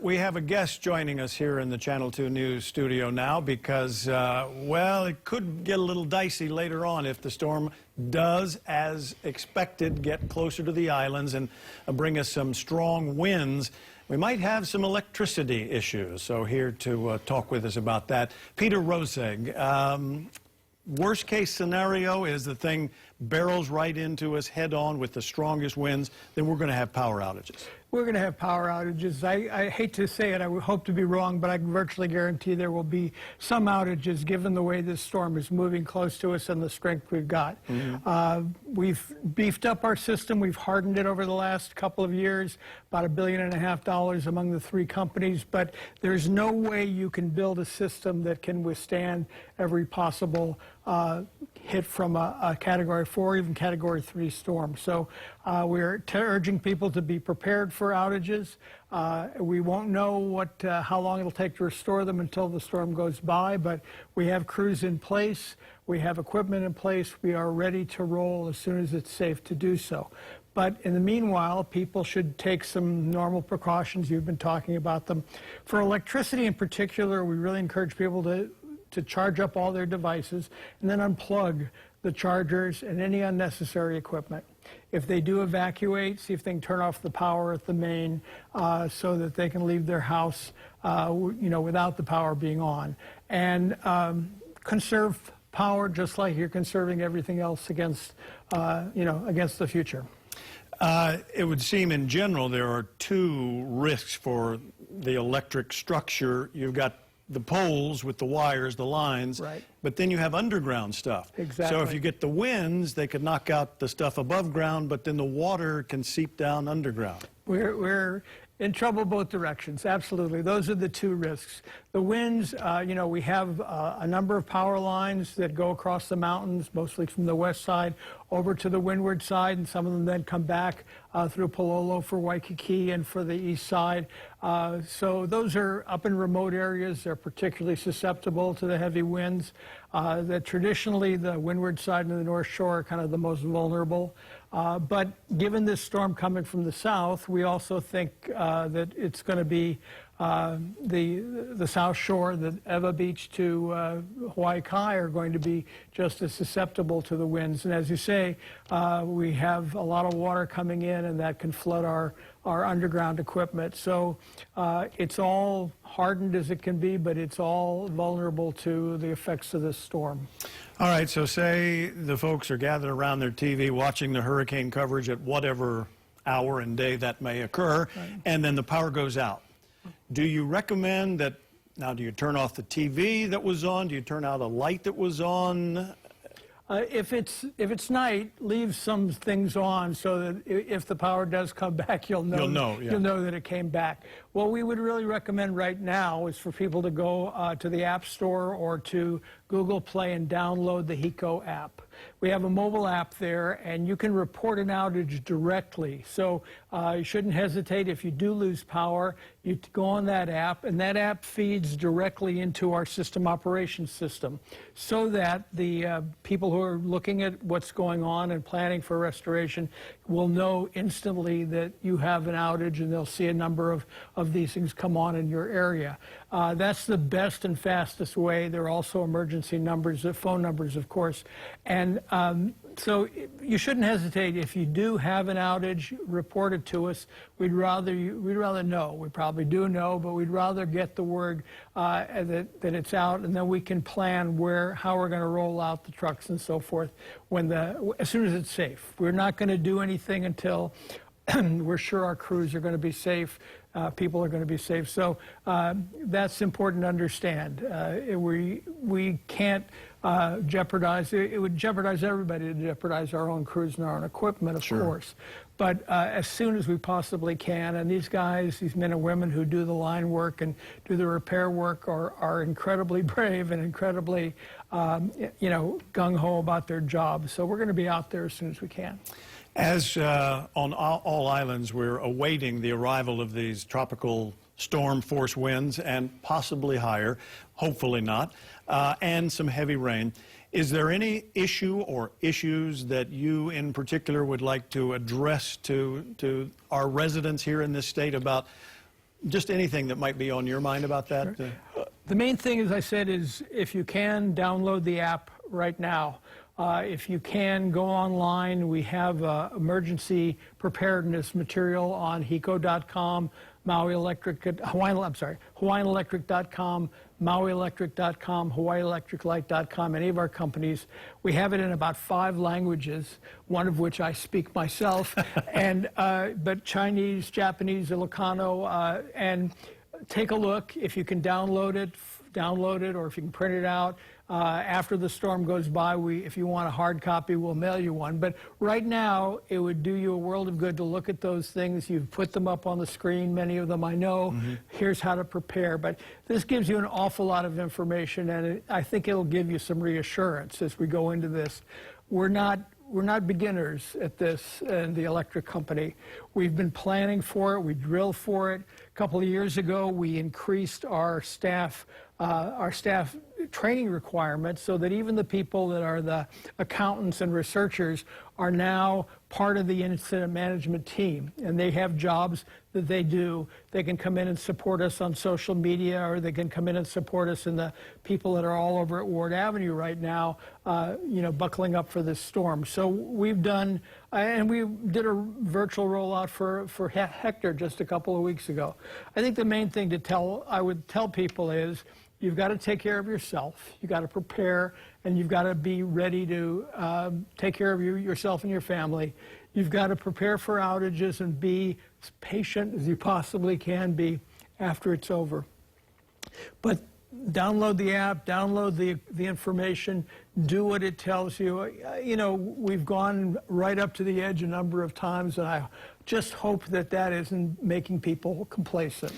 we have a guest joining us here in the Channel 2 News studio now because, well, it could get a little dicey later on if the storm does, as expected, get closer to the islands and bring us some strong winds. We might have some electricity issues. So here to talk with us about that, Peter Rosegg. Worst case scenario is the thing barrels right into us head on with the strongest winds, then we're going to have power outages. We're going to have power outages. I hate to say it, I would hope to be wrong, but I can virtually guarantee there will be some outages given the way this storm is moving close to us and the strength we've got. We've beefed up our system. We've hardened it over the last couple of years, about $1.5 billion among the three companies, but there's no way you can build a system that can withstand every possible hit from a Category 4, even Category 3 storm. So we're urging people to be prepared for outages. We won't know how long it'll take to restore them until the storm goes by, but we have crews in place. We have equipment in place. We are ready to roll as soon as it's safe to do so. But in the meanwhile, people should take some normal precautions. You've been talking about them. For electricity in particular, we really encourage people to charge up all their devices and then unplug the chargers and any unnecessary equipment. If they do evacuate, see if they can turn off the power at the main so that they can leave their house without the power being on. And conserve power just like you're conserving everything else against the future. It would seem in general there are two risks for the electric structure. You've got the poles with the wires, the lines, right, but then you have underground stuff. Exactly. So if you get the winds, they could knock out the stuff above ground, but then the water can seep down underground. We're in trouble both directions, absolutely. Those are the two risks. The winds, we have a number of power lines that go across the mountains, mostly from the west side over to the windward side, and some of them then come back through Palolo for Waikiki and for the east side. So those are up in remote areas. They're particularly susceptible to the heavy winds. Traditionally, the windward side and the North Shore are kind of the most vulnerable. But given this storm coming from the south, we also think that it's going to be the South Shore, the Ewa Beach to Hawaii Kai are going to be just as susceptible to the winds. And as you say, we have a lot of water coming in, and that can flood our underground equipment. So it's all hardened as it can be, but it's all vulnerable to the effects of this storm. All right, so say the folks are gathered around their TV watching the hurricane coverage at whatever hour and day that may occur, right, and then the power goes out. Do you recommend that, now do you turn off the TV that was on? Do you turn out a light that was on? If it's night, leave some things on so that if the power does come back, you'll know that it came back. What we would really recommend right now is for people to go to the App Store or to Google Play and download the HECO app. We have a mobile app there, and you can report an outage directly. So you shouldn't hesitate. If you do lose power, you go on that app, and that app feeds directly into our system operations system so that the people who are looking at what's going on and planning for restoration will know instantly that you have an outage, and they'll see a number of these things come on in your area. That's the best and fastest way. There are also emergency numbers, phone numbers, of course. And so you shouldn't hesitate. If you do have an outage, report it to us. We'd rather know. We probably do know, but we'd rather get the word that it's out, and then we can plan how we're going to roll out the trucks and so forth as soon as it's safe. We're not going to do anything until we're sure our crews are going to be safe. People are going to be safe. So that's important to understand. We can't jeopardize, it would jeopardize everybody to jeopardize our own crews and our own equipment, of course. But as soon as we possibly can, and these guys, these men and women who do the line work and do the repair work are incredibly brave and incredibly, gung-ho about their job. So we're going to be out there as soon as we can. As on all islands, we're awaiting the arrival of these tropical storm force winds and possibly higher, hopefully not, and some heavy rain. Is there any issue or issues that you in particular would like to address to our residents here in this state about Just anything that might be on your mind about that? Sure. The main thing, as I said, is if you can, download the app right now. If you can, go online. We have emergency preparedness material on HECO.com, HawaiianElectric.com, MauiElectric.com, HawaiiElectricLight.com, any of our companies. We have it in about 5 languages, one of which I speak myself, but Chinese, Japanese, Ilocano, and take a look. If you can download it, or if you can print it out. After the storm goes by, if you want a hard copy, we'll mail you one. But right now, it would do you a world of good to look at those things. You've put them up on the screen, many of them I know. Mm-hmm. Here's how to prepare. But this gives you an awful lot of information, and I think it'll give you some reassurance as we go into this. We're not beginners at this in the electric company. We've been planning for it. We drilled for it. A couple of years ago, we increased our staff training requirements so that even the people that are the accountants and researchers are now part of the incident management team, and they have jobs that they do. They can come in and support us on social media, or they can come in and support us in the people that are all over at Ward Avenue right now, buckling up for this storm. So we've done, and we did a virtual rollout for Hector just a couple of weeks ago. I think the main thing I would tell people is, you've got to take care of yourself. You've got to prepare, and you've got to be ready to take care of yourself and your family. You've got to prepare for outages and be as patient as you possibly can be after it's over. But download the app, download the information, do what it tells you. We've gone right up to the edge a number of times, and I just hope that isn't making people complacent.